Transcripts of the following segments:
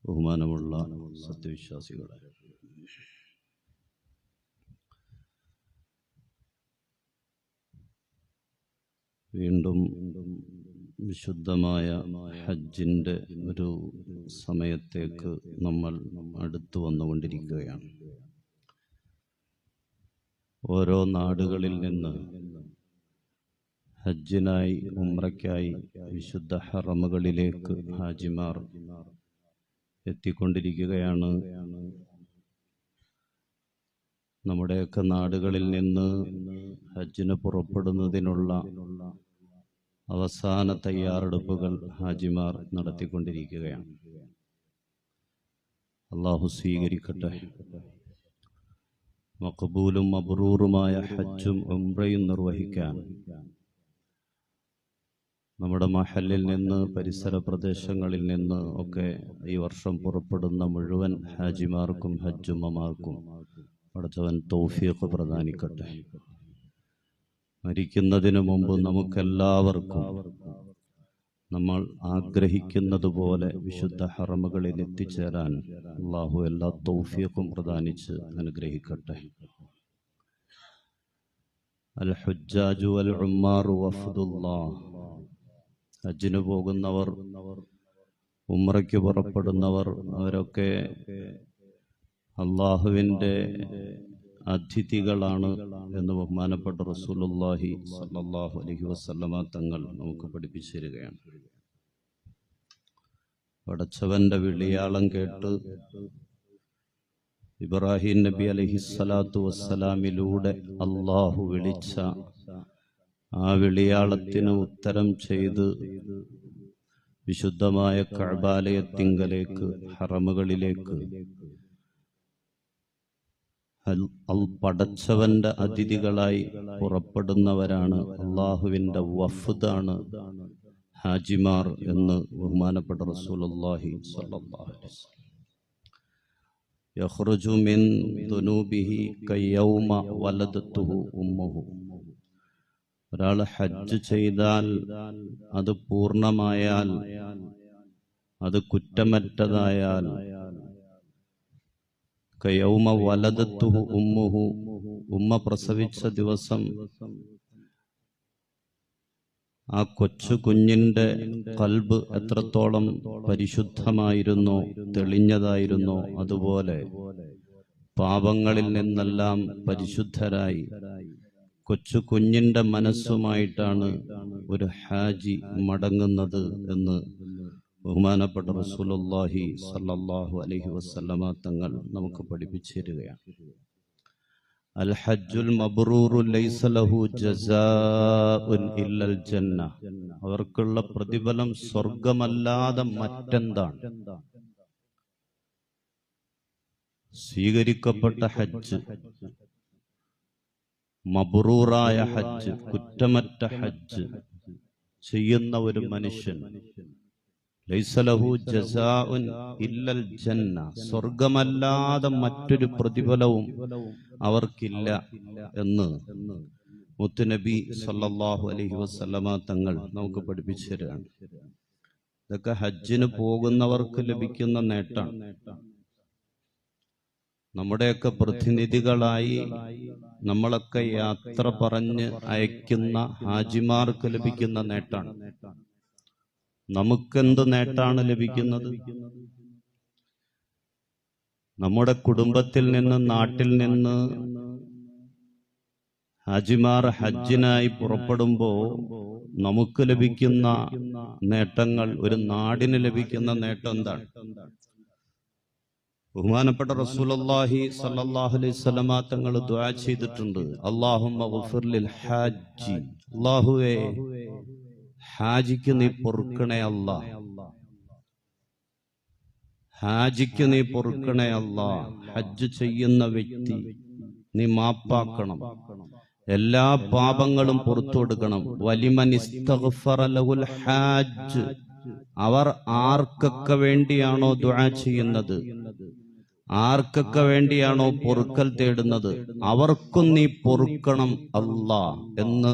ബഹുമാനമുള്ള സത്യവിശ്വാസികളെ, വീണ്ടും വിശുദ്ധമായ ഹജ്ജിൻ്റെ ഒരു സമയത്തേക്ക് നമ്മൾ അടുത്തു വന്നുകൊണ്ടിരിക്കുകയാണ്. ഓരോ നാടുകളിൽ നിന്ന് ഹജ്ജിനായി ഉംറയ്ക്കായി വിശുദ്ധ ഹറമുകളിലേക്ക് ഹാജിമാർ എത്തിക്കൊണ്ടിരിക്കുകയാണ്. നമ്മുടെയൊക്കെ നാടുകളിൽ നിന്ന് ഹജ്ജിന് പുറപ്പെടുന്നതിനുള്ള അവസാന തയ്യാറെടുപ്പുകൾ ഹാജിമാർ നടത്തിക്കൊണ്ടിരിക്കുകയാണ്. അല്ലാഹു സ്വീകരിക്കട്ടെ. മഖബൂലും മബ്റൂറുമായ ഹജ്ജും ഉംറയും നിർവഹിക്കാൻ നമ്മുടെ മഹല്ലിൽ നിന്ന്, പരിസര പ്രദേശങ്ങളിൽ നിന്ന് ഒക്കെ ഈ വർഷം പുറപ്പെടുന്ന മുഴുവൻ ഹാജിമാർക്കും ഹജ്ജുമ്മമാർക്കും പടച്ചവൻ തൗഫീഖ് പ്രദാനിക്കട്ടെ. മരിക്കുന്നതിന് മുമ്പ് നമുക്കെല്ലാവർക്കും നമ്മൾ ആഗ്രഹിക്കുന്നത് പോലെ വിശുദ്ധ ഹറമുകളിൽ എത്തിച്ചേരാൻ അല്ലാഹു എല്ലാ തൗഫീഖും പ്രദാനിച്ച് അനുഗ്രഹിക്കട്ടെ. അൽ ഹുജ്ജാജു വൽ ഉമ്മാറു വഫ്ദുല്ലാഹ്. ഹജ്ജിന് പോകുന്നവർ, ഉംറയ്ക്ക് പുറപ്പെടുന്നവർ, അവരൊക്കെ അള്ളാഹുവിൻ്റെ അതിഥികളാണ് എന്ന് ബഹുമാനപ്പെട്ട റസൂലുള്ളാഹി സ്വല്ലല്ലാഹു അലൈഹി വസല്ലമ തങ്ങൾ നമുക്ക് പഠിപ്പിച്ചു തരികയാണ്. പടച്ചവന്റെ വിളിയാളം കേട്ട് ഇബ്രാഹിം നബി അലൈഹിസ്സലാത്തു വസ്സലാമിലൂടെ അള്ളാഹു വിളിച്ച ആ വിളിയാളത്തിന് ഉത്തരം ചെയ്ത് വിശുദ്ധമായ കഅബാലയത്തിങ്കലേക്ക്, ഹറമുകളിലേക്ക് പടച്ചവന്റെ അതിഥികളായി പുറപ്പെടുന്നവരാണ്, അള്ളാഹുവിന്റെ വഫ്ദാണ് ഹാജിമാർ എന്ന് ബഹുമാനപ്പെട്ട റസൂലുള്ളാഹി സ്വല്ലല്ലാഹു അലൈഹി വസല്ലം. യഖ്റുജു മിൻ ദുനൂബിഹി കയൗമ വലദത്തുഹു ഉമ്മുഹു. ഒരാൾ ഹജ്ജ് ചെയ്താൽ, അത് പൂർണ്ണമായാൽ, അത് കുറ്റമറ്റതായാൽ, കയൗമ വലദത്തുഹു ഉമ്മുഹു, ഉമ്മ പ്രസവിച്ച ദിവസം ആ കൊച്ചു കുഞ്ഞിന്റെ ഖൽബ് എത്രത്തോളം പരിശുദ്ധമായിരുന്നോ, തെളിഞ്ഞതായിരുന്നോ, അതുപോലെ പാപങ്ങളിൽ നിന്നെല്ലാം പരിശുദ്ധരായി കൊച്ചു കുഞ്ഞിന്റെ മനസ്സുമായിട്ടാണ് ഒരു ഹാജി മടങ്ങുന്നത് എന്ന് ബഹുമാനപ്പെട്ട റസൂലുള്ളാഹി സ്വല്ലല്ലാഹു അലൈഹി വസല്ലമ തങ്ങൾ നമുക്ക് പഠിപ്പിച്ചു തരികയാണ്. അൽ ഹജ്ജുൽ മബ്റൂറു ലൈസ ലഹു ജസാഉൻ ഇല്ലൽ ജന്ന. അവർക്കുള്ള പ്രതിഫലം സ്വർഗമല്ലാതെ മറ്റെന്താണ്? സ്വീകരിക്കപ്പെട്ട ഹജ്ജ്, മബ്റൂറായ ഹജ്ജ്, കുറ്റമറ്റ ഹജ്ജ് ചെയ്യുന്ന ഒരു മനുഷ്യൻ ലൈസ ലഹു ജസാഉൻ ഇല്ലൽ ജന്ന, സ്വർഗമല്ലാതെ മറ്റൊരു പ്രതിഫലവും അവർക്കില്ല എന്ന് മുത്തുനബി സല്ലല്ലാഹു അലൈഹി വസല്ലമ തങ്ങൾ നമുക്ക് പഠിപ്പിച്ചു തരാണ്. ഇതൊക്കെ ഹജ്ജിന് പോകുന്നവർക്ക് ലഭിക്കുന്ന നേട്ടമാണ്. നമ്മുടെയൊക്കെ പ്രതിനിധികളായി നമ്മളൊക്കെ യാത്ര പറഞ്ഞ് അയക്കുന്ന ഹാജിമാർക്ക് ലഭിക്കുന്ന നേട്ടമാണ്. നമുക്കെന്ത് നേട്ടാണ് ലഭിക്കുന്നത്? നമ്മുടെ കുടുംബത്തിൽ നിന്ന്, നാട്ടിൽ നിന്ന് ഹാജിമാർ ഹജ്ജിനായി പുറപ്പെടുമ്പോൾ നമുക്ക് ലഭിക്കുന്ന നേട്ടങ്ങൾ, ഒരു നാടിന് ലഭിക്കുന്ന നേട്ടം എന്താണ്? ബഹുമാനപ്പെട്ട റസൂലുള്ളാഹി സ്വല്ലല്ലാഹു അലൈഹി വസല്ലമ തങ്ങൾ ദുആ ചെയ്തിട്ടുണ്ട്, അല്ലാഹുമ്മ ഗഫിർ ലിൽ ഹാജി, അല്ലാഹുവേ ഹാജിക്ക് നീ പൊറുക്കണേ അല്ലാ, ഹാജിക്ക് നീ പൊറുക്കണേ അല്ലാ. ഹജ്ജ് ചെയ്യുന്ന വ്യക്തി നീ മാപ്പാക്കണം, എല്ലാ പാപങ്ങളും പുറത്തു കൊടുക്കണം. വലിമൻ ഇസ്തഗ്ഫറ ലഹുൽ ഹാജ്, അവർ ആർക്കൊക്കെ വേണ്ടിയാണോ ദുആ ചെയ്യുന്നത്, ആർക്കൊക്കെ വേണ്ടിയാണോ പൊറുക്കൽ തേടുന്നത്, അവർക്കും നീ പൊറുക്കണം അല്ലാ എന്ന്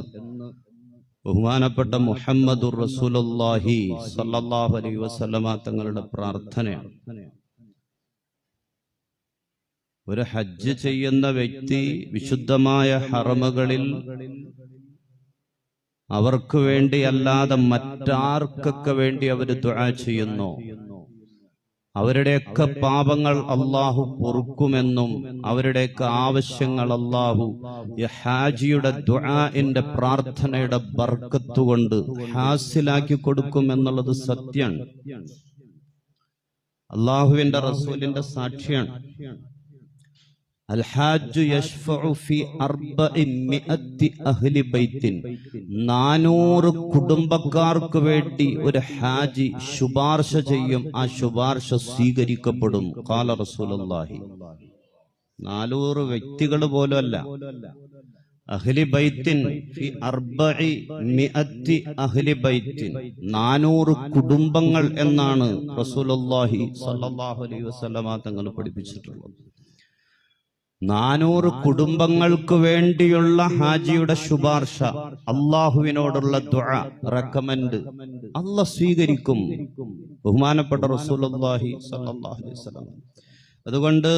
ബഹുമാനപ്പെട്ട മുഹമ്മദുർ റസൂലുള്ളാഹി സ്വല്ലല്ലാഹു അലൈഹി വസല്ലമ തങ്ങളുടെ പ്രാർത്ഥനയാണ്. ഒരു ഹജ്ജ് ചെയ്യുന്ന വ്യക്തി വിശുദ്ധമായ ഹറമുകളിൽ അവർക്ക് വേണ്ടി അല്ലാതെ മറ്റാർക്കൊക്കെ വേണ്ടി അവർ ദുആ ചെയ്യുന്നു, അവരുടെയൊക്കെ പാപങ്ങൾ അല്ലാഹു പൊറുക്കുമെന്നും അവരുടെയൊക്കെ ആവശ്യങ്ങൾ അല്ലാഹു ഈ ഹാജിയുടെ ദുആഇന്റെ പ്രാർത്ഥനയുടെ ബർക്കത്ത് കൊണ്ട് ഹാസിലാക്കി കൊടുക്കുമെന്നുള്ളത് സത്യമാണ്. അല്ലാഹുവിന്റെ റസൂലിന്റെ സാക്ഷിയാണ്. അൽ ഹാജ് യശ്ഫഉ ഫി 400 അഹ്ലി ബൈത്തിൻ, 400 കുടുംബക്കാർക്ക് വേണ്ടി ഒരു ഹാജി ശുപാർശ ചെയ്യും, ആ ശുപാർശ സ്വീകരിക്കപ്പെടും. ഖാല റസൂലുള്ളാഹി. 400 വ്യക്തികൾ പോലും അല്ല, അഹ്ലി ബൈത്തിൻ ഫി 400 അഹ്ലി ബൈത്തിൻ, 400 കുടുംബങ്ങൾ എന്നാണ് റസൂലുള്ളാഹി സ്വല്ലല്ലാഹു അലൈഹി വസല്ലമ തങ്ങൾ പഠിപ്പിച്ചിട്ടുള്ളത്. 400 കുടുംബങ്ങൾക്ക് വേണ്ടിയുള്ള ഹാജിയുടെ ശുപാർശ, അള്ളാഹുവിനോടുള്ള ദുആ, റെക്കമെൻഡ് അല്ലാഹ് സ്വീകരിക്കും. ബഹുമാനപ്പെട്ട റസൂലുള്ളാഹി സ്വല്ലല്ലാഹു അലൈഹി വസല്ലം. അതുകൊണ്ട്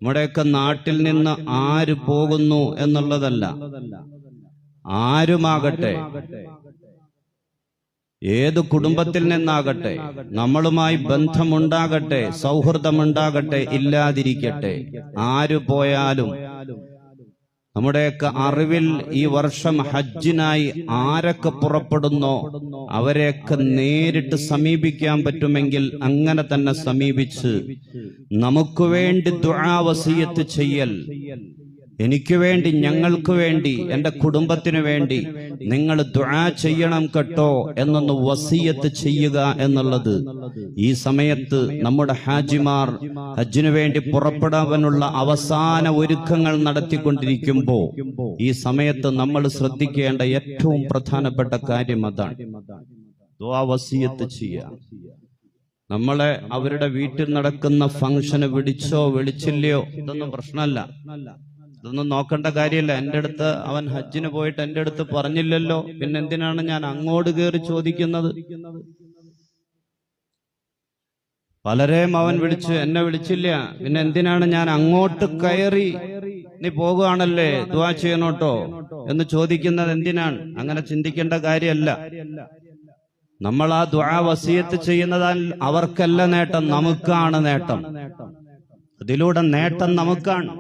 നമ്മുടെയൊക്കെ നാട്ടിൽ നിന്ന് ആര് പോകുന്നു എന്നുള്ളതല്ല, ആരുമാകട്ടെ, ഏത് കുടുംബത്തിൽ നിന്നാകട്ടെ, നമ്മളുമായി ബന്ധമുണ്ടാകട്ടെ, സൗഹൃദമുണ്ടാകട്ടെ, ഇല്ലാതിരിക്കട്ടെ, ആര് പോയാലും നമ്മുടെയൊക്കെ അറിവിൽ ഈ വർഷം ഹജ്ജിനായി ആരൊക്കെ പുറപ്പെടുന്നോ അവരെയൊക്കെ നേരിട്ട് സമീപിക്കാൻ പറ്റുമെങ്കിൽ അങ്ങനെ തന്നെ സമീപിച്ച് നമുക്ക് വേണ്ടി ദുആ വസിയത്ത് ചെയ്യൽ, എനിക്ക് വേണ്ടി, ഞങ്ങൾക്ക് വേണ്ടി, എൻ്റെ കുടുംബത്തിന് വേണ്ടി നിങ്ങൾ ദുആ ചെയ്യണം കേട്ടോ എന്നൊന്ന് വസിയത്ത് ചെയ്യുക എന്നുള്ളത് ഈ സമയത്ത് നമ്മുടെ ഹാജിമാർ ഹജ്ജിനു വേണ്ടി പുറപ്പെടാനുള്ള അവസാന ഒരുക്കങ്ങൾ നടത്തിക്കൊണ്ടിരിക്കുമ്പോൾ ഈ സമയത്ത് നമ്മൾ ശ്രദ്ധിക്കേണ്ട ഏറ്റവും പ്രധാനപ്പെട്ട കാര്യം അതാണ്. ദുആ വസിയത്ത് ചെയ്യുക. നമ്മളെ അവരുടെ വീട്ടിൽ നടക്കുന്ന ഫംഗ്ഷന് വിളിച്ചോ വിളിച്ചില്ലയോ ഇതൊന്നും പ്രശ്നമല്ല, ഇതൊന്നും നോക്കേണ്ട കാര്യമല്ല. എൻ്റെ അടുത്ത് അവൻ ഹജ്ജിന് പോയിട്ട് എൻ്റെ അടുത്ത് പറഞ്ഞില്ലല്ലോ, പിന്നെ എന്തിനാണ് ഞാൻ അങ്ങോട്ട് കയറി ചോദിക്കുന്നത്? പലരെയും അവൻ വിളിച്ച് എന്നെ വിളിച്ചില്ല, പിന്നെ എന്തിനാണ് ഞാൻ അങ്ങോട്ട് കയറി, നീ പോകുകയാണല്ലേ ദുആ ചെയ്യണോട്ടോ എന്ന് ചോദിക്കുന്നത് എന്തിനാണ്? അങ്ങനെ ചിന്തിക്കേണ്ട കാര്യമല്ല. നമ്മൾ ആ ദുആ വസിയത്ത് ചെയ്യുന്നതാൽ അവർക്കല്ല നേട്ടം, നമുക്കാണ് നേട്ടം. അതിലൂടെ നേട്ടം നമുക്കാണ്.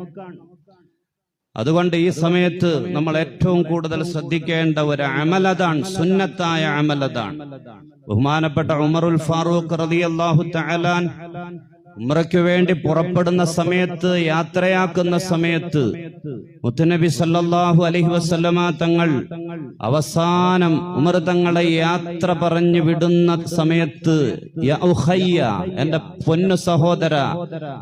അതുകൊണ്ട് ഈ സമയത്ത് നമ്മൾ ഏറ്റവും കൂടുതൽ ശ്രദ്ധിക്കേണ്ട ഒരു അമലതാണ്, സുന്നത്തായ അമലതാണ്. ബഹുമാനപ്പെട്ട ഉമറുൽ ഫാറൂഖ് റളിയല്ലാഹു തആല ഉംറയ്ക്ക് വേണ്ടി പുറപ്പെടുന്ന സമയത്ത്, യാത്രയാക്കുന്ന സമയത്ത് മുത്തുനബി സല്ലല്ലാഹു അലൈഹി വസല്ലമ തങ്ങൾ അവസാനം ഉമർ തങ്ങളെ യാത്ര പറഞ്ഞു വിടുന്ന സമയത്ത്, യാ ഉഖയ്യ, എൻ്റെ പൊന്നു സഹോദര,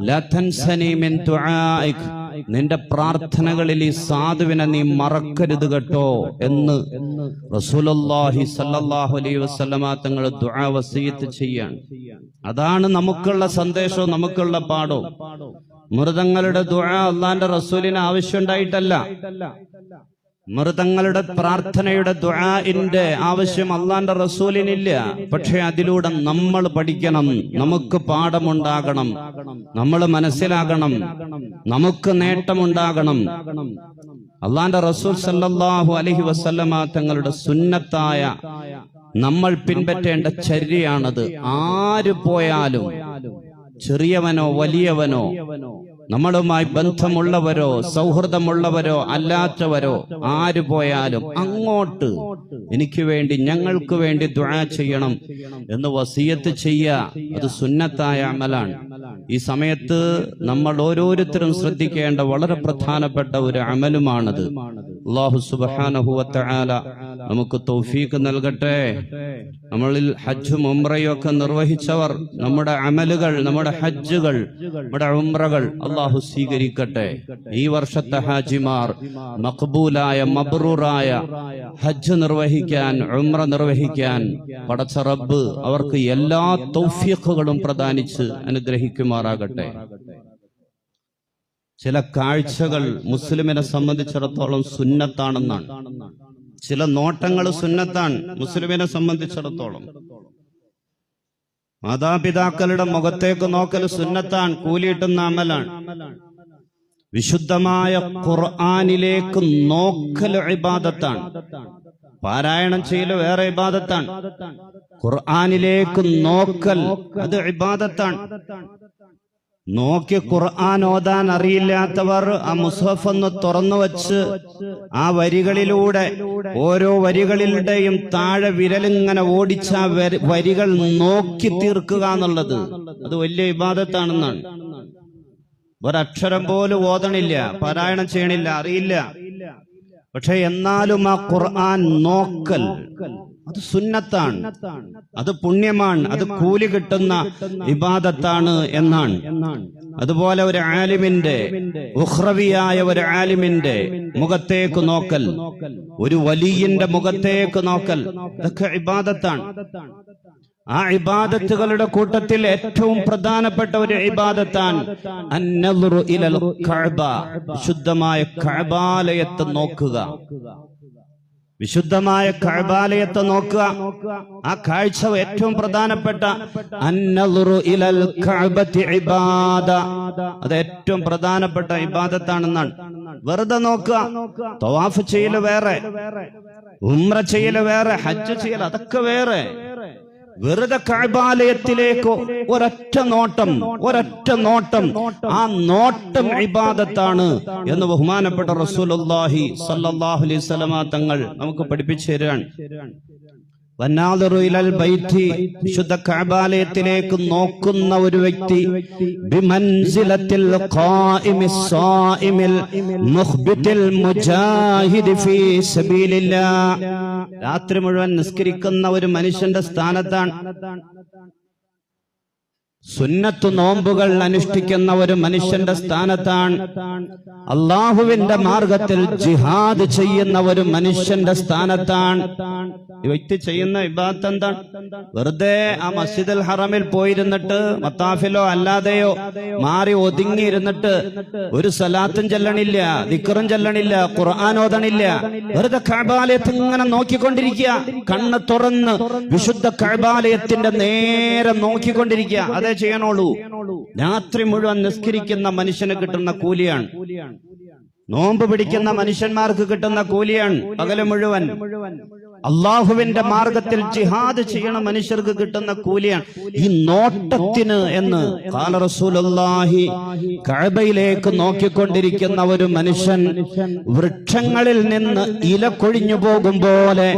ലാ തൻസനി മിൻ ദുആഇക്, നിന്റെ പ്രാർത്ഥനകളിൽ ഈ സാധുവിനെ നീ മറക്കരുത് കേട്ടോ എന്ന് റസൂലുള്ളാഹി സല്ലല്ലാഹു അലൈഹി വസല്ലമ തങ്ങൾ ദുആ വസിയത്ത് ചെയ്യാണ്. അതാണ് നമുക്കുള്ള സന്ദേശവും നമുക്കുള്ള പാഠവും. മൃതങ്ങളുടെ ദുആ അല്ലാഹുവിന്റെ റസൂലിന് ആവശ്യമുണ്ടായിട്ടല്ല, മൃതങ്ങളുടെ പ്രാർത്ഥനയുടെ ദുആഇന്റെ ആവശ്യം അല്ലാഹുവിന്റെ റസൂലിനില്ല. പക്ഷെ അതിലൂടെ നമ്മൾ പഠിക്കണം, നമുക്ക് പാഠമുണ്ടാകണം, നമ്മൾ മനസ്സിലാകണം, നമുക്ക് നേട്ടമുണ്ടാകണം. അല്ലാഹുവിന്റെ റസൂൽ സല്ലല്ലാഹു അലൈഹി വസല്ലമ തങ്ങളുടെ സുന്നത്തായ നമ്മൾ പിൻപറ്റേണ്ട ചര്യയാണത്. ആര് പോയാലും, ചെറിയവനോ വലിയവനോ, നമ്മളുമായി ബന്ധമുള്ളവരോ സൗഹൃദമുള്ളവരോ അല്ലാത്തവരോ ആര് പോയാലും അങ്ങോട്ട് എനിക്ക് വേണ്ടി, ഞങ്ങൾക്ക് വേണ്ടി ദുആ ചെയ്യണം എന്ന് വസിയത്ത് ചെയ്യുക. അത് സുന്നത്തായ അമലാണ്. ഈ സമയത്ത് നമ്മൾ ഓരോരുത്തരും ശ്രദ്ധിക്കേണ്ട വളരെ പ്രധാനപ്പെട്ട ഒരു അമലുമാണത്. അല്ലാഹു സുബ്ഹാനഹു വ തആല നമുക്ക് തൗഫീഖ് നൽകട്ടെ. നമ്മളിൽ ഹജ്ജും ഉംറയും ഒക്കെ നിർവഹിച്ചവർ, നമ്മുടെ അമലുകൾ, നമ്മുടെ ഹജ്ജുകൾ, നമ്മുടെ ഉംറകൾ അല്ലാഹു സ്വീകരിക്കട്ടെ. ഈ വർഷത്തെ ഹാജിമാർ മഖ്ബൂലായ മബ്റൂറായ ഹജ്ജ് നിർവഹിക്കാൻ, ഉംറ നിർവഹിക്കാൻ പടച്ച റബ്ബ് അവർക്ക് എല്ലാ തൗഫീഖുകളും പ്രദാനിച്ച് അനുഗ്രഹിക്കുമാറാകട്ടെ. ചില കാഴ്ചകൾ മുസ്ലിമിനെ സംബന്ധിച്ചിടത്തോളം സുന്നത്താണെന്നാണ്. ചില നോട്ടങ്ങൾ സുന്നത്താണ് മുസ്ലിമിനെ സംബന്ധിച്ചിടത്തോളം. മാതാപിതാക്കളുടെ മുഖത്തേക്ക് നോക്കൽ സുന്നത്താണ്, കൂലിയിട്ടുന്ന അമലാണ്. വിശുദ്ധമായ ഖുർആനിലേക്ക് നോക്കൽ ഇബാദത്താണ്. പാരായണം ചെയ്യൽ വേറെ ഇബാദത്താണ്. ഖുർആനിലേക്ക് നോക്കൽ അത് ഇബാദത്താണ്. നോക്കി ഖുർആൻ ഓതാൻ അറിയില്ലാത്തവർ ആ മുസ്ഹഫ് ഒന്ന് തുറന്നു വച്ച് ആ വരികളിലൂടെ ഓരോ വരികളുടെയും താഴെ വിരലിങ്ങനെ ഓടിച്ച വരികൾ നോക്കി തീർക്കുക എന്നുള്ളത് അത് വലിയ ഇബാദത്താണെന്നാണ്. ഒരക്ഷരം പോലും ഓതണില്ല, പാരായണം ചെയ്യണില്ല, അറിയില്ല. പക്ഷെ എന്നാലും ആ ഖുർആൻ നോക്കൽ അത് സുന്നത്താണ്, അത് പുണ്യമാണ്, അത് കൂലി കിട്ടുന്ന ഇബാദത്താണ് എന്നാണ്. അതുപോലെ ഒരു ആലിമിന്റെ, ഉഖ്റവിയായ ഒരു ആലിമിന്റെ മുഖത്തേക്ക് നോക്കൽ, ഒരു വലിയന്റെ മുഖത്തേക്ക് നോക്കൽ, ഇതൊക്കെ ഇബാദത്താണ്. ആ ഇബാദത്തുകളുടെ കൂട്ടത്തിൽ ഏറ്റവും പ്രധാനപ്പെട്ട ഒരു ഇബാദത്താണ് അന്നദുറു ഇലൽ കഅബ, വിശുദ്ധമായ കഅബാലയത്തെ നോക്കുക. വിശുദ്ധമായ കഅബാലയത്തെ നോക്കുക. ആ കാഴ്ച ഏറ്റവും പ്രധാനപ്പെട്ട അന്നദുറു ഇലൽ കഅബതി ഇബാദ, അത് ഏറ്റവും പ്രധാനപ്പെട്ട ഇബാദത്താണെന്നാണ്. വെറുതെ നോക്കുക. തവാഫ് ചെയ്യല് വേറെ, ഉംറ ചെയ്യല് വേറെ, ഹജ്ജ് ചെയ്യൽ അതൊക്കെ വേറെ. വെറുതെ കഅബാലയത്തിലേക്ക് ഒരൊറ്റ നോട്ടം, ആ നോട്ടം ഇബാദത്താണ് എന്ന് ബഹുമാനപ്പെട്ട റസൂലുള്ളാഹി സ്വല്ലല്ലാഹു അലൈഹി വസല്ലമ തങ്ങൾ നമുക്ക് പഠിപ്പിച്ചു തരാൻ. വന്നാദിറു ഇലൽ ബൈത്തി, വിശുദ്ധ കഅബാലയത്തിലേക്ക് നോക്കുന്ന ഒരു വ്യക്തി ബിമൻസിലത്തിൽ ഖായിമിസ് സായിമിൽ മുഖ്ബിതിൽ മുജാഹിദി ഫീ സബീലില്ലാഹ്, രാത്രി മുഴുവൻ നിസ്കരിക്കുന്ന ഒരു മനുഷ്യന്റെ സ്ഥാനത്താണ്. സുന്നത്ത് നോമ്പുകൾ അനുഷ്ഠിക്കുന്ന ഒരു മനുഷ്യന്റെ സ്ഥാനത്താണ്. അള്ളാഹുവിന്റെ മാർഗത്തിൽ ജിഹാദ് ചെയ്യുന്ന ഒരു മനുഷ്യന്റെ സ്ഥാനത്താണ്. ഈ വ്യക്തി ചെയ്യുന്ന ഇബാദത്ത് എന്താണ്? വെറുതെ ആ മസ്ജിദുൽ ഹറമിൽ പോയിരുന്നിട്ട് മത്താഫിലോ അല്ലാതെയോ മാറി ഒതുങ്ങിയിരുന്നിട്ട് ഒരു സലാത്തും ചെല്ലണില്ല, ദിക്റും ചെല്ലണില്ല, ഖുർആൻ ഓതണില്ല. വെറുതെ കഅബാലയത്തിൽ ഇങ്ങനെ നോക്കിക്കൊണ്ടിരിക്കുക, കണ്ണ് തുറന്ന് വിശുദ്ധ കഅബാലയത്തിന്റെ നേരെ നോക്കിക്കൊണ്ടിരിക്കുക. അതേ ചെയ്യണുള്ളൂ. രാത്രി മുഴുവൻ നിസ്കരിക്കുന്ന മനുഷ്യന് കിട്ടുന്ന കൂലിയാണ്. നോമ്പ് പിടിക്കുന്ന മനുഷ്യന്മാർക്ക് കിട്ടുന്ന കൂലിയാണ് പകല് മുഴുവൻ. അള്ളാഹുവിന്റെ മാർഗത്തിൽ ജിഹാദ് ചെയ്യണ മനുഷ്യർക്ക് കിട്ടുന്ന കൂലിയാണ് ഈ നോട്ടത്തിന് എന്ന് ഖാല റസൂലുള്ളാഹി. കഅബയിലേക്ക് നോക്കിക്കൊണ്ടിരിക്കുന്ന ഒരു മനുഷ്യൻ വൃക്ഷങ്ങളിൽ നിന്ന് ഇല കൊഴിഞ്ഞു പോകും പോലെ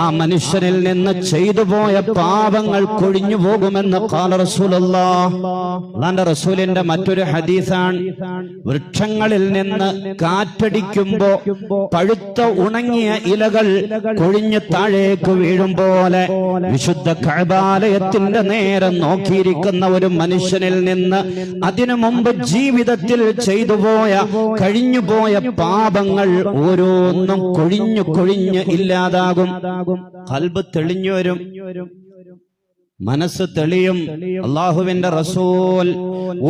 ആ മനുഷ്യനിൽ നിന്ന് ചെയ്തു പോയ പാപങ്ങൾ കൊഴിഞ്ഞു പോകുമെന്ന് ഖാല റസൂലുള്ളാഹ്. അല്ലാഹുവിന്റെ റസൂലിന്റെ മറ്റൊരു ഹദീസാണ്, വൃക്ഷങ്ങളിൽ നിന്ന് കാറ്റടിക്കുമ്പോ പഴുത്ത ഉണങ്ങിയ ഇലകൾ കൊഴിഞ്ഞു താഴേക്ക് വീഴും പോലെ വിശുദ്ധ കഅബാലയത്തിന്റെ നേരെ നോക്കിയിരിക്കുന്ന ഒരു മനുഷ്യനിൽ നിന്ന് അതിനു മുമ്പ് ജീവിതത്തിൽ ചെയ്തുപോയ കഴിഞ്ഞുപോയ പാപങ്ങൾ ഓരോന്നും കൊഴിഞ്ഞു ഇല്ലാതാകും. ഖൽബ് തെളിഞ്ഞു വരും, മനസ്സ് തെളിയും. അള്ളാഹുവിന്റെ റസൂൽ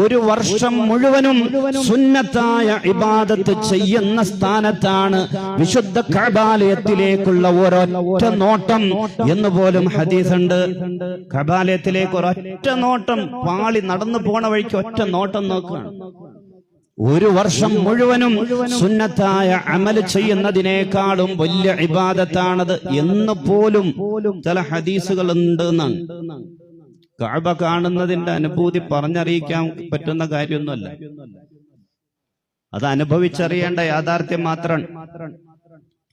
ഒരു വർഷം മുഴുവനും സുന്നത്തായ ഇബാദത്ത് ചെയ്യുന്ന സ്ഥാനത്താണ് വിശുദ്ധ കഅബാലയത്തിലേക്കുള്ള ഒരൊറ്റ നോട്ടം എന്ന് പോലും ഹദീസുണ്ട്. കഅബാലയത്തിലേക്ക് ഒരൊറ്റ നോട്ടം, പാളി നടന്നു പോണ വഴിക്ക് ഒറ്റ നോട്ടം നോക്കുകയാണ്. ഒരു വർഷം മുഴുവനും സുന്നത്തായ അമൽ ചെയ്യുന്നതിനേക്കാളും വലിയ ഇബാദത്താണത് എന്ന് പോലും ചില ഹദീസുകൾ ഉണ്ട് എന്നാണ്. കഅബ കാണുന്നതിന്റെ അനുഭൂതി പറഞ്ഞറിയിക്കാൻ പറ്റുന്ന കാര്യമൊന്നുമല്ല, അത് അനുഭവിച്ചറിയേണ്ട യാഥാർത്ഥ്യം മാത്രമാണ്.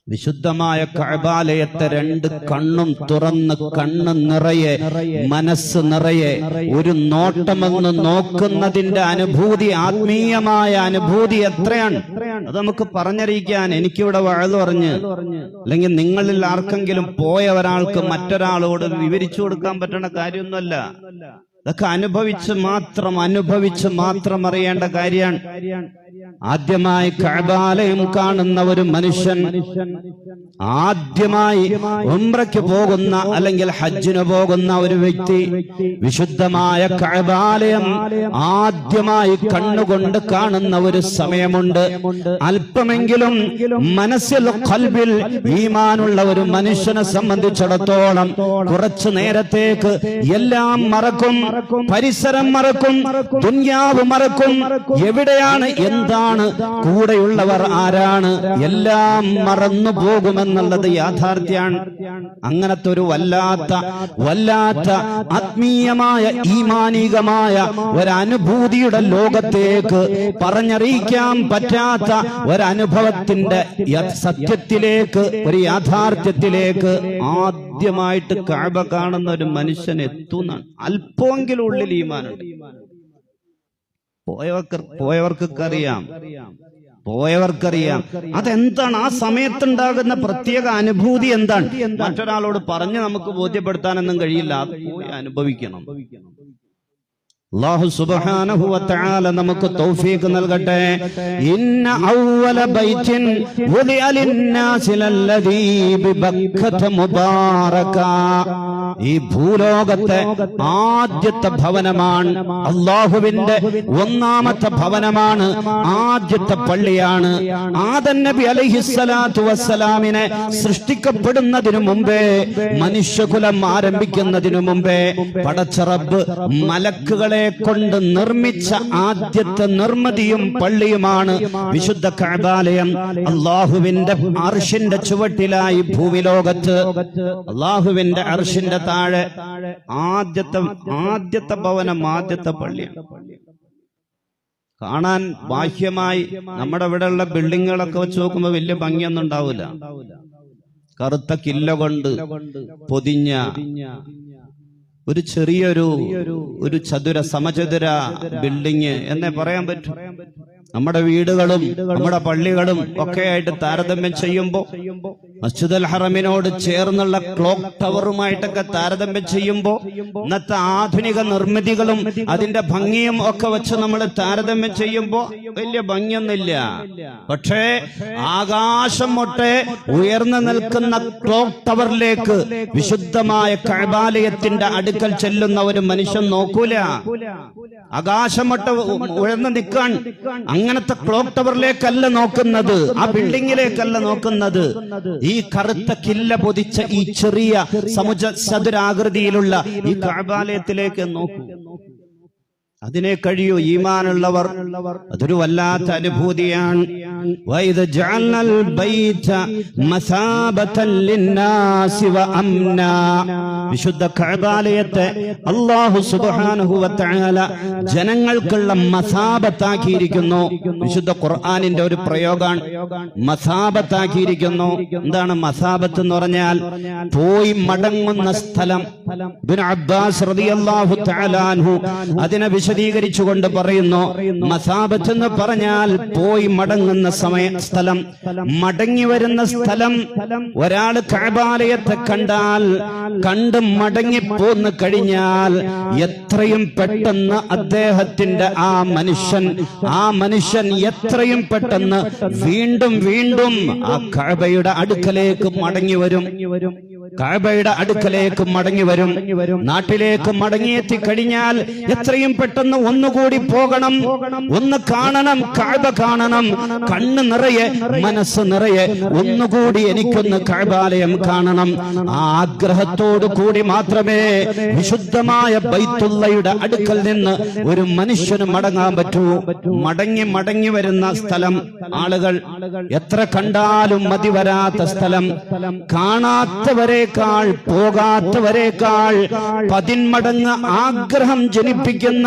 വിശുദ്ധമായ കഅബാലയത്തെ രണ്ട് കണ്ണും തുറന്ന് കണ്ണ് നിറയെ മനസ്സ് നിറയെ ഒരു നോട്ടമെന്ന് നോക്കുന്നതിന്റെ അനുഭൂതി, ആത്മീയമായ അനുഭൂതി എത്രയാണ് അത് നമുക്ക് പറഞ്ഞറിയിക്കാൻ എനിക്കിവിടെ വഅദ് പറഞ്ഞ് അല്ലെങ്കിൽ നിങ്ങളിൽ ആർക്കെങ്കിലും പോയ ഒരാൾക്ക് മറ്റൊരാളോട് വിവരിച്ചു കൊടുക്കാൻ പറ്റുന്ന കാര്യമൊന്നുമല്ല. ഇതൊക്കെ അനുഭവിച്ച് മാത്രം അറിയേണ്ട കാര്യമാണ്. ആദ്യമായി കഅബാലയം കാണുന്ന ഒരു മനുഷ്യൻ, ആദ്യമായി ഉംറയ്ക്ക് പോകുന്ന അല്ലെങ്കിൽ ഹജ്ജിന് പോകുന്ന ഒരു വ്യക്തി വിശുദ്ധമായ കഅബാലയം ആദ്യമായി കണ്ണുകൊണ്ട് കാണുന്ന ഒരു സമയമുണ്ട്. അല്പമെങ്കിലും മനസ്സിൽ ഖൽബിൽ ഈമാനുള്ള ഒരു മനുഷ്യനെ സംബന്ധിച്ചിടത്തോളം കുറച്ചു നേരത്തേക്ക് എല്ലാം മറക്കും, പരിസരം മറക്കും, ദുനിയാവ് മറക്കും, എവിടെയാണ് എന്താണ് കൂടെയുള്ളവർ ആരാണ് എല്ലാം മറന്നു പോകുമെന്നുള്ളത് യാഥാർത്ഥ്യമാണ്. അങ്ങനത്തെ ഒരു വല്ലാത്ത ആത്മീയമായ ഈമാനികമായ ഒരനുഭൂതിയുടെ ലോകത്തേക്ക് പറഞ്ഞറിയിക്കാൻ പറ്റാത്ത ഒരനുഭവത്തിന്റെ സത്യത്തിലേക്ക്, ഒരു യാഥാർത്ഥ്യത്തിലേക്ക് ആദ്യമായിട്ട് കഅബ കാണുന്ന ഒരു മനുഷ്യൻ എത്തുന്നതാണ്. അല്പമെങ്കിലും ഉള്ളിൽ ഈമാനുണ്ട്. പോയവർക്കറിയാം അതെന്താണ്, ആ സമയത്തുണ്ടാകുന്ന പ്രത്യേക അനുഭൂതി എന്താണ്. മറ്റൊരാളോട് പറഞ്ഞ് നമുക്ക് ബോധ്യപ്പെടുത്താനൊന്നും കഴിയില്ല, അത് പോയി അനുഭവിക്കണം. അല്ലാഹു സുബ്ഹാനഹു വ തആല നമുക്ക് തൗഫീഖ് നൽകട്ടെ. ഇന്ന അവ്വല ബൈത്തിൻ വുദിഅ ലിന്നാസി ലല്ലദീ ബിബക്കത മുബാറക. ഈ ഭൂലോകത്തെ ആദ്യത്തെ ഭവനമാണ്, അല്ലാഹുവിന്റെ ഒന്നാമത്തെ ഭവനമാണ്, ആദ്യത്തെ പള്ളിയാണ്. ആദം നബി അലൈഹിസ്സലാത്തു വസ്സലാമിനെ സൃഷ്ടിക്കപ്പെടുന്നതിനു മുമ്പേ, മനുഷ്യകുലം ആരംഭിക്കുന്നതിനു മുമ്പേ പടച്ച റബ്ബ് മലക്കുകളെ കൊണ്ട് നിർമ്മിച്ച ആദ്യത്തെ നിർമ്മിതിയും പള്ളിയുമാണ് വിശുദ്ധ കഅബാലയം. അല്ലാഹുവിന്റെ അർശിന്റെ ചുവട്ടിലായി ഭൂമിലോകത്ത്, അല്ലാഹുവിന്റെ അർശിന്റെ താഴെ ആദ്യത്തെ ഭവനം, ആദ്യത്തെ പള്ളിയാണ്. കാണാൻ ബാഹ്യമായി നമ്മുടെ ഇവിടെയുള്ള ബിൽഡിങ്ങുകളൊക്കെ വെച്ച് നോക്കുമ്പോൾ വലിയ ഭംഗിയൊന്നും ഉണ്ടാവില്ല. കറുത്ത കില്ല കൊണ്ട് പൊതിഞ്ഞ ഒരു ചെറിയൊരു സമചതുര ബിൽഡിങ് എന്നേ പറയാൻ പറ്റും. നമ്മുടെ വീടുകളും നമ്മുടെ പള്ളികളും ഒക്കെ ആയിട്ട് താരതമ്യം ചെയ്യുമ്പോൾ, മസ്ജിദുൽ ഹറമിനോട് ചേർന്നുള്ള ക്ലോക്ക് ടവറുമായിട്ടൊക്കെ താരതമ്യം ചെയ്യുമ്പോൾ, ഇന്നത്തെ ആധുനിക നിർമ്മിതികളും അതിന്റെ ഭംഗിയും ഒക്കെ വെച്ച് നമ്മൾ താരതമ്യം ചെയ്യുമ്പോൾ വലിയ ഭംഗിയൊന്നുമില്ല. പക്ഷേ ആകാശം മുട്ടെ ഉയർന്നു നിൽക്കുന്ന ക്ലോക്ക് ടവറിലേക്ക് വിശുദ്ധമായ കഅബാലയത്തിന്റെ അടുക്കൽ ചെല്ലുന്ന ഒരു മനുഷ്യൻ നോക്കൂല. ആകാശം മുട്ടെ ഉയർന്നു നിൽക്കാൻ അങ്ങനത്തെ ക്ലോക്ക് ടവറിലേക്കല്ല നോക്കുന്നത്, ആ ബിൽഡിങ്ങിലേക്കല്ല നോക്കുന്നത്. ഈ കറുത്ത കില്ല പൊതിച്ച ഈ ചെറിയ ചതുരാകൃതിയിലുള്ള ഈ കഅബാലയത്തിലേക്ക് നോക്കൂ. അതിനെ കഴിയൂ ഈമാനുള്ളവർ. അതൊരു വല്ലാത്ത അനുഭൂതിയാണ്. വഇദ ജഅൽനൽ ബൈത മസാബതൻ ലിന്നാസി വഅംനാ. വിശുദ്ധ കഅബാലയത്തെ അല്ലാഹു സുബ്ഹാനഹു വ തആല ജനങ്ങൾക്കുള്ള മസാബത്താക്കിയിരിക്കുന്നു. വിശുദ്ധ ഖുർആനിന്റെ ഒരു പ്രയോഗമാണ് മസാബത്താക്കിയിരിക്കുന്നു. എന്താണ് മസാബത്ത് എന്ന് പറഞ്ഞാൽ? പോയി മടങ്ങുന്ന സ്ഥലം. ഇബ്നു അബ്ബാസ് റളിയല്ലാഹു തആല അൻഹു അതിനെ വിശദീകരിച്ചുകൊണ്ട് പറയുന്നു, മസാബത്ത് എന്ന് പറഞ്ഞാൽ പോയി മടങ്ങുന്ന സ്ഥലം, മടങ്ങി വരുന്ന സ്ഥലം. ഒരാൾ കഅബാലയത്തെ കണ്ട് മടങ്ങിപ്പോന്ന് കഴിഞ്ഞാൽ എത്രയും പെട്ടെന്ന് അദ്ദേഹത്തിന്റെ ആ മനുഷ്യൻ എത്രയും പെട്ടെന്ന് വീണ്ടും ആ കഅബയുടെ അടുക്കലേക്ക് മടങ്ങി വരും. നാട്ടിലേക്ക് മടങ്ങിയെത്തി കഴിഞ്ഞാൽ എത്രയും പെട്ടെന്ന് ഒന്നുകൂടി പോകണം, ഒന്ന് കാണണം, കഅബ കാണണം. കണ്ണ് നിറയെ, മനസ്സ് നിറയെ ഒന്നുകൂടി എനിക്കൊന്ന് കഅബാലയം കാണണം. ആ ആഗ്രഹത്തോടു കൂടി മാത്രമേ വിശുദ്ധമായ ബൈത്തുള്ളയുടെ അടുക്കൽ നിന്ന് ഒരു മനുഷ്യന് മടങ്ങാൻ പറ്റൂ. മടങ്ങി വരുന്ന സ്ഥലം, ആളുകൾ എത്ര കണ്ടാലും മതി വരാത്ത സ്ഥലം, കാണാത്തവരേക്കാൾ പോകാത്തവരേക്കാൾ 10 മടങ്ങ് ആഗ്രഹം ജനിപ്പിക്കുന്ന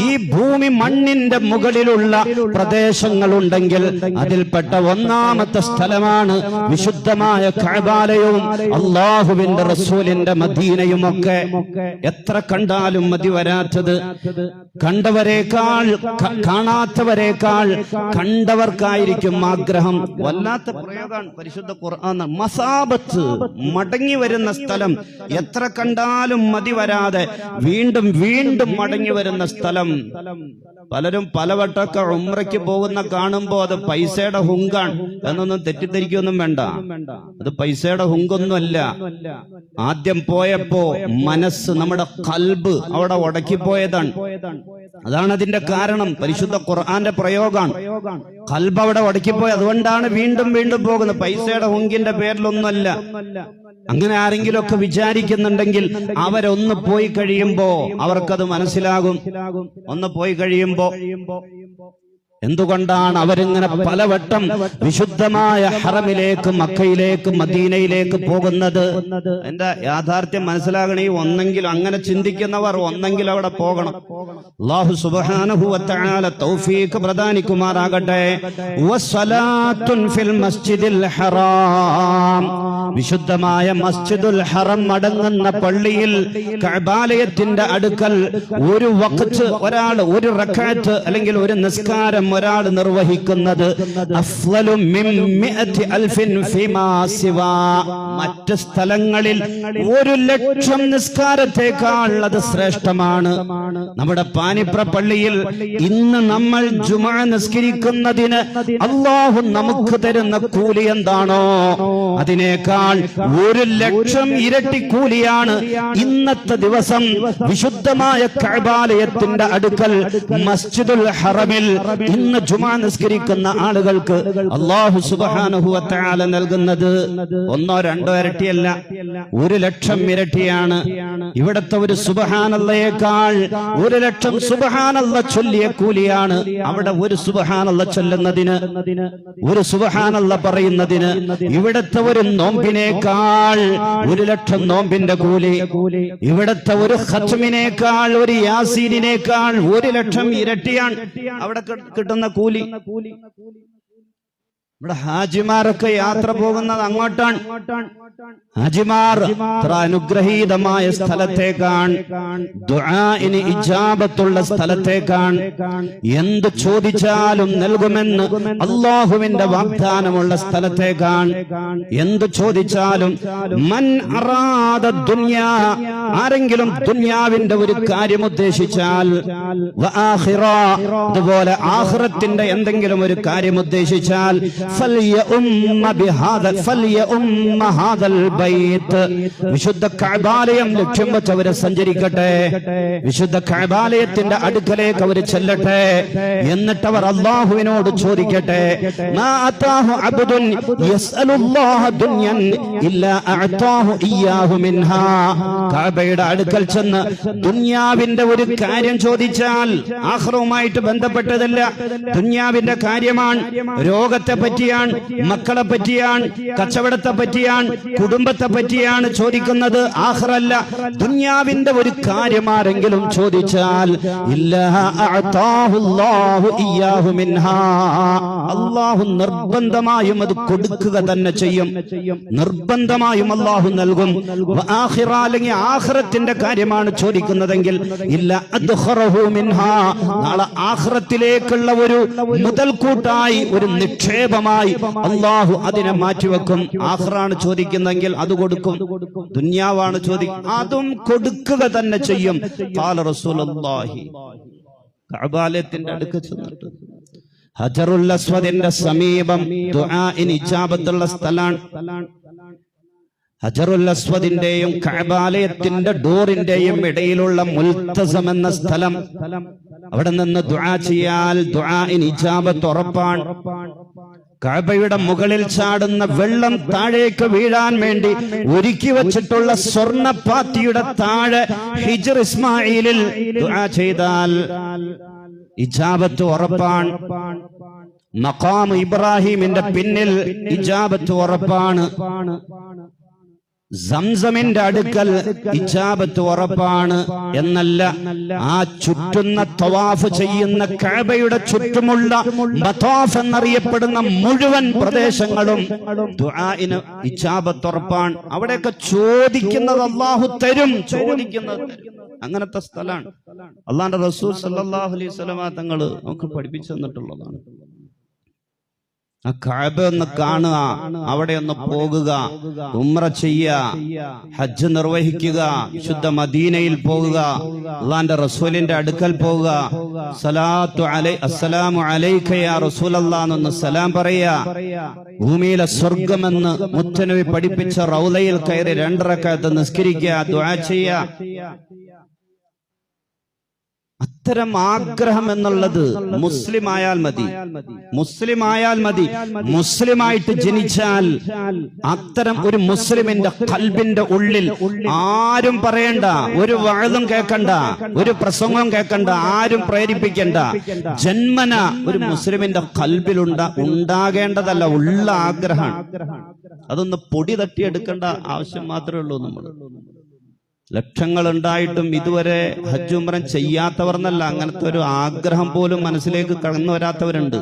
ഈ ഭൂമി മണ്ണിന്റെ മുകളിലുള്ള പ്രദേശങ്ങളുണ്ടെങ്കിൽ അതിൽപ്പെട്ട ഒന്നാമത്തെ സ്ഥലമാണ് വിശുദ്ധമായ കഅബാലയവും അല്ലാഹുവിന്റെ റസൂലിന്റെ മദീനയുമൊക്കെ. എത്ര കണ്ടാലും മതി വരാത്തത്. കണ്ടവരേക്കാൾ കാണാത്തവരേക്കാൾ കണ്ടവർക്കായിരിക്കും ആഗ്രഹം. വല്ലാത്ത പ്രയോഗമാണ് പരിശുദ്ധ ഖുർആൻ. മസാബത്ത്, മടങ്ങി മടങ്ങി വരുന്ന സ്ഥലം, എത്ര കണ്ടാലും മതി വരാതെ വീണ്ടും വീണ്ടും മടങ്ങി വരുന്ന സ്ഥലം. പലരും പലവട്ടമൊക്കെ ഉംറയ്ക്ക് പോകുന്ന കാണുമ്പോ അത് പൈസയുടെ ഹുങ്കാണ് എന്നൊന്നും തെറ്റിദ്ധരിക്കൊന്നും വേണ്ട. അത് പൈസയുടെ ഹുങ്കൊന്നുമല്ല. ആദ്യം പോയപ്പോ മനസ്സ്, നമ്മുടെ ഖൽബ് അവിടെ ഉടക്കിപ്പോയതാണ്. അതാണ് അതിന്റെ കാരണം. പരിശുദ്ധ ഖുർആന്റെ പ്രയോഗമാണ്. ഖൽബ് അവിടെ ഉടക്കിപ്പോയി, അതുകൊണ്ടാണ് വീണ്ടും വീണ്ടും പോകുന്നത്. പൈസയുടെ ഹുങ്കിന്റെ പേരിലൊന്നുമല്ല. അങ്ങനെ ആരെങ്കിലും ഒക്കെ വിചാരിക്കുന്നുണ്ടെങ്കിൽ അവരൊന്ന് പോയി കഴിയുമ്പോ അവർക്കത് മനസ്സിലാകും. ഒന്ന് പോയി കഴിയുമ്പോ എന്തുകൊണ്ടാണ് അവരിങ്ങനെ പലവട്ടം വിശുദ്ധമായ ഹറമിലേക്ക്, മക്കയിലേക്ക്, മദീനയിലേക്ക് പോകുന്നത്? എന്റെ യാഥാർത്ഥ്യം മനസ്സിലാകണേ. ഒന്നെങ്കിൽ അങ്ങനെ ചിന്തിക്കുന്നവർ ഒന്നെങ്കിൽ അവിടെ പോകണം. അല്ലാഹു സുബ്ഹാനഹു വ തആല തൗഫീഖ് പ്രദാനിക്കുമാറാകട്ടെ. വസ്സലാത്തുൻ ഫിൽ മസ്ജിദിൽ ഹറാം, വിശുദ്ധമായ മസ്ജിദുൽ ഹറം അടങ്ങുന്ന പള്ളിയിൽ കഅബാലയത്തിന്റെ അടുക്കൽ ഒരു വഖ്ത് ഒരാൾ, ഒരു റക്അത്ത് അല്ലെങ്കിൽ ഒരു നിസ്കാരം ഒരാൾ നിർവഹിക്കുന്നത് അഫ്ളലു മിൻ മിഅതി അൽഫിൻ ഫിമാ സിവാ, മറ്റ് സ്ഥലങ്ങളിൽ 1,00,000 നിസ്കാരത്തേക്കാൾ അത് ശ്രേഷ്ഠമാണ്. നമ്മുടെ പാനിപ്ര പള്ളിയിൽ ഇന്ന് നമ്മൾ ജുമുഅ നിസ്കരിക്കുന്നതിന് അല്ലാഹു നമുക്ക് തരുന്ന കൂലി എന്താണോ അതിനേക്കാൾ 1,00,000 ഇരട്ടി കൂലിയാണ് ഇന്നത്തെ ദിവസം വിശുദ്ധമായ കഅബാലയത്തിന്റെ അടുക്കൽ മസ്ജിദുൽ ഹറമിൽ ഇന്ന് ജുമുഅ നിസ്കരിക്കുന്ന ആളുകൾക്ക് അല്ലാഹു സുബ്ഹാനഹു വ തആല നൽകുന്നത്. 1-2 ഇരട്ടിയല്ല, 1,00,000 ഇരട്ടിയാണ്. ഇവിടത്തെ ഒരു സുബ്ഹാനല്ലാഹയേക്കാൾ 1,00,000 സുബ്ഹാനല്ലാഹ് ചൊല്ലിയ കൂലിയാണ് അവിടെ. ഒരു സുബ്ഹാനല്ലാഹ് ചൊല്ലുന്നതിന്, ഒരു സുബ്ഹാനല്ലാഹ് പറയുന്നതിന് ഇവിടത്തെ ഒരു നോമ്പിനേക്കാൾ 1,00,000 നോമ്പിന്റെ കൂലി, ഇവിടത്തെ ഒരു ഖത്മിനേക്കാൾ, ഒരു യാസീനിനേക്കാൾ 1,00,000 ഇരട്ടിയാണ് അവിടെ കിട്ടുന്ന കൂലി. ഇവിടെ ഹാജിമാരൊക്കെ യാത്ര പോകുന്നത് അങ്ങോട്ടാണ്. ഹാജിമാർ അത്ര അനുഗ്രഹീതമായ സ്ഥലത്തേക്കാണ്, ദുആഇന് ഇജാബത്തുള്ള സ്ഥലത്തേക്കാണ്, എന്ത് ചോദിച്ചാലും നൽകുമെന്ന് അല്ലാഹുവിന്റെ വാഗ്ദാനമുള്ള സ്ഥലത്തേക്കാണ്. എന്ത് ചോദിച്ചാലും മൻ അറാദ ദുനിയാ, ആരെങ്കിലും ദുനിയാവിന്റെ ഒരു കാര്യം ഉദ്ദേശിച്ചാൽ, വആഖിറ, അതുപോലെ ആഖിറത്തിന്റെ എന്തെങ്കിലും ഒരു കാര്യം ഉദ്ദേശിച്ചാൽ, ഫൽയഉമ്മ ബിഹാദ ഫൽയഉമ്മ ഹാദൽ ബൈത്ത്, വിശുദ്ധ കഅബാലയം ലക്ഷ്യം വെച്ച് അവരെ സഞ്ചരിക്കട്ടെ, വിശുദ്ധ കഅബാലയത്തിന്റെ അടുക്കലേക്ക് അവർ ചെല്ലട്ടെ. എന്നിട്ട് അവർ അല്ലാഹുവിനോട് ചോദിക്കട്ടെ, മാ അതാഹു അബ്ദുൻ യസ്അലുല്ലാഹ ദുനിയൻ ഇല്ലാ അഅതാഹു ഇയ്യാഹു മിൻഹാ, കഅബയുടെ അടുക്കൽ ചെന്ന് ദുനിയാവിന്റെ ഒരു കാര്യം ചോദിച്ചാൽ, ആഖിറവുമായിട്ട് ബന്ധപ്പെട്ടതല്ല, ദുനിയാവിന്റെ കാര്യമാണ്, രോഗത്തെ പറ്റിയാണ്, മക്കളെ പറ്റിയാണ്, കച്ചവടത്തെ പറ്റിയാണ്, കുടുംബത്തെ പറ്റിയാണ് ചോദിക്കുന്നത്, ആഖിറല്ല. ദുനിയാവിന്റെ ഒരു കാര്യം ആരെങ്കിലും ചോദിച്ചാൽ അല്ലാഹു നിർബന്ധമായും അത് കൊടുക്കുക തന്നെ ചെയ്യും, നിർബന്ധമായും അല്ലാഹു നൽകും. അല്ലെങ്കിൽ ആഖിറത്തിന്റെ കാര്യമാണ് ചോദിക്കുന്നതെങ്കിൽ ഇല്ല അദ്ഖറഹു മിൻഹാ, നാളെ ആഖിറത്തിലേക്കുള്ള ഒരു മുതൽക്കൂട്ടായി, ഒരു നിക്ഷേപമായി അല്ലാഹു അതിനെ മാറ്റിവെക്കും. ആഖിറാണ് ചോദിക്കുന്നെങ്കിൽ അത് കൊടുക്കും, ദുനിയാവാണ് അതും കൊടുക്കുക തന്നെ ചെയ്യും. ഖാല റസൂലുള്ളാഹി, കഅബാലയത്തിന്റെ അടുക്കൽ ചെന്നിട്ട് ഹജറുൽ അസ്വദിന്റെ സമീപം ദുആഇന് ഇജാബത്തുള്ള സ്ഥലമാണ്. ഹജറുൽ അസ്വദിന്റെയും കഅബാലയത്തിന്റെ ഡോറിന്റെയും ഇടയിലുള്ള മുൽത്തസം എന്ന സ്ഥലം, അവിടെ നിന്ന് ദുആ ചെയ്യാൽ ദുആഇന് ഇജാബത്ത് ഉറപ്പാണ്. കഅബയുടെ മുകളിൽ ചാടുന്ന വെള്ളം താഴേക്ക് വീഴാൻ വേണ്ടി ഒരുക്കി വച്ചിട്ടുള്ള സ്വർണ്ണപ്പാത്തിയുടെ താഴെ ഹിജ്ർ ഇസ്മായിലിൽ ദുആ ചെയ്താൽ ഇജാബത്ത് ഉറപ്പാണ്. മഖാം ഇബ്രാഹിമിന്റെ പിന്നിൽ ഇജാബത്ത് ഉറപ്പാണ്. സംസമിന്റെ അടുക്കൽ ഇജാബത്ത് ഉറപ്പാണ്. എന്നല്ല, ആ ചുറ്റുന്ന തവാഫ് ചെയ്യുന്ന കഅബയുടെ ചുറ്റുമുള്ള മതാഫ് എന്നറിയപ്പെടുന്ന മുഴുവൻ പ്രദേശങ്ങളും ദുആഇന് ഇജാബത്ത് ഉറപ്പാണ്. അവിടെയൊക്കെ ചോദിക്കുന്നത് അല്ലാഹു തരും, ചോദിക്കുന്നത് അങ്ങനത്തെ സ്ഥലമാണ്. അല്ലാഹുവിന്റെ റസൂൽ സല്ലല്ലാഹു അലൈഹി വസല്ലമ തങ്ങൾ നമുക്ക് പഠിപ്പിച്ചു തന്നിട്ടുള്ളതാണ്. ആ കഅബ ഒന്ന് കാണുക, അവിടെ ഒന്ന് പോകുക, ഉംറ ചെയ്യുക, ഹജ്ജ് നിർവഹിക്കുക, ശുദ്ധ മദീനയിൽ പോകുക, അല്ലാഹുവിന്റെ റസൂലിന്റെ അടുക്കൽ പോകുക, അസ്സലാമു അലൈക യാ റസൂലല്ലാഹ് എന്ന് സലാം പറയുക. ഭൂമിയിലെ സ്വർഗമെന്ന് മുത്തനബി പഠിപ്പിച്ച റൗളയിൽ കയറി 2 റക്അത്ത് നിസ്കരിക്കുക, ദുആ ചെയ്യുക. അത്തരം ആഗ്രഹം എന്നുള്ളത് മുസ്ലിമായാൽ മതി. മുസ്ലിമായിട്ട് ജനിച്ചാൽ അത്തരം ഒരു മുസ്ലിമിന്റെ ഖൽബിന്റെ ഉള്ളിൽ ആരും പറയണ്ട, ഒരു വഅദും കേൾക്കണ്ട, ഒരു പ്രസംഗവും കേൾക്കണ്ട, ആരും പ്രേരിപ്പിക്കണ്ട. ജന്മന ഒരു മുസ്ലിമിന്റെ ഖൽബിൽ ഉണ്ടാകേണ്ടതല്ല, ഉള്ള ആഗ്രഹം. അതൊന്ന് പൊടി തട്ടിയെടുക്കേണ്ട ആവശ്യം മാത്രമേ ഉള്ളൂ. നമ്മൾ ലക്ഷങ്ങൾ ഉണ്ടായിട്ടും ഇതുവരെ ഹജ്ജ് ഉംറ ചെയ്യാത്തവർ എന്നല്ല, അങ്ങനത്തെ ഒരു ആഗ്രഹം പോലും മനസ്സിലേക്ക് കടന്നു വരാത്തവരുണ്ട്.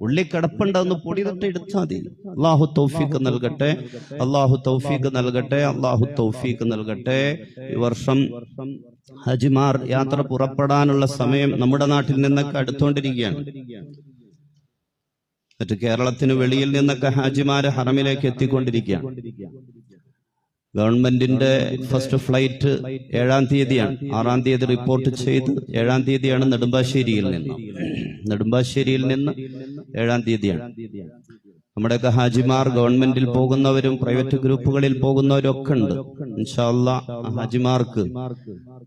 ഉള്ളിൽ കിടപ്പുണ്ട്, ഒന്ന് പൊടി തട്ടി എടുത്താൽ മതി. അല്ലാഹു തൗഫീഖ് നൽകട്ടെ, അല്ലാഹു തൗഫീഖ് നൽകട്ടെ, അല്ലാഹു തൗഫീഖ് നൽകട്ടെ. ഈ വർഷം ഹജ്ജിമാർ യാത്ര പുറപ്പെടാനുള്ള സമയം നമ്മുടെ നാട്ടിൽ നിന്നൊക്കെ അടുത്തുകൊണ്ടിരിക്കുകയാണ്. മറ്റു കേരളത്തിന് വെളിയിൽ നിന്നൊക്കെ ഹാജിമാര് ഹറമിലേക്ക് എത്തിക്കൊണ്ടിരിക്കുകയാണ്. ഗവൺമെന്റിന്റെ ഫസ്റ്റ് ഫ്ലൈറ്റ് 7-ാം തീയതിയാണ്. 6-ാം തീയതി റിപ്പോർട്ട് ചെയ്ത് 7-ാം തീയതിയാണ് നെടുമ്പാശ്ശേരിയിൽ നിന്ന് 7-ാം തീയതിയാണ്. നമ്മുടെയൊക്കെ ഹാജിമാർ ഗവൺമെന്റിൽ പോകുന്നവരും പ്രൈവറ്റ് ഗ്രൂപ്പുകളിൽ പോകുന്നവരും ഒക്കെ ഉണ്ട്. ഇൻഷാ അല്ലാഹ് ഹാജിമാർക്ക്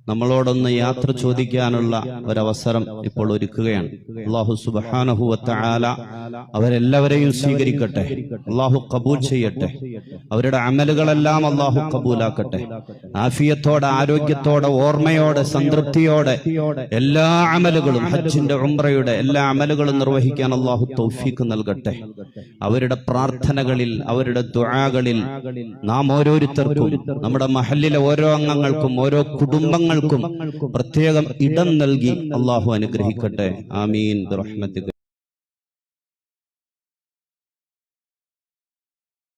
നമ്മളോടൊന്ന് യാത്ര ചോദിക്കാനുള്ള ഒരവസരം ഇപ്പോൾ ഒരുക്കുകയാണ്. അല്ലാഹു സുബ്ഹാനഹു വ തആല അവരെല്ലാവരെയും സ്വീകരിക്കട്ടെ, അല്ലാഹു കബൂൽ ചെയ്യട്ടെ. അവരുടെ അമലുകളെല്ലാം അല്ലാഹു കബൂലാക്കട്ടെ. ആഫിയത്തോടെ, ആരോഗ്യത്തോടെ, ഓർമ്മയോടെ, സംതൃപ്തിയോടെ എല്ലാ അമലുകളും, ഹജ്ജിന്റെ ഉംറയുടെ എല്ലാ അമലുകളും നിർവഹിക്കാൻ അല്ലാഹു തൗഫീഖ് നൽകട്ടെ. അവരുടെ പ്രാർത്ഥനകളിൽ, അവരുടെ ദുആകളിൽ നാം ഓരോരുത്തർക്കും, നമ്മുടെ മഹല്ലിലെ ഓരോ അംഗങ്ങൾക്കും, ഓരോ കുടുംബങ്ങൾക്കും പ്രത്യേകം ഇടം നൽകി അല്ലാഹു അനുഗ്രഹിക്കട്ടെ. ആമീൻ ബിറഹ്മതിക.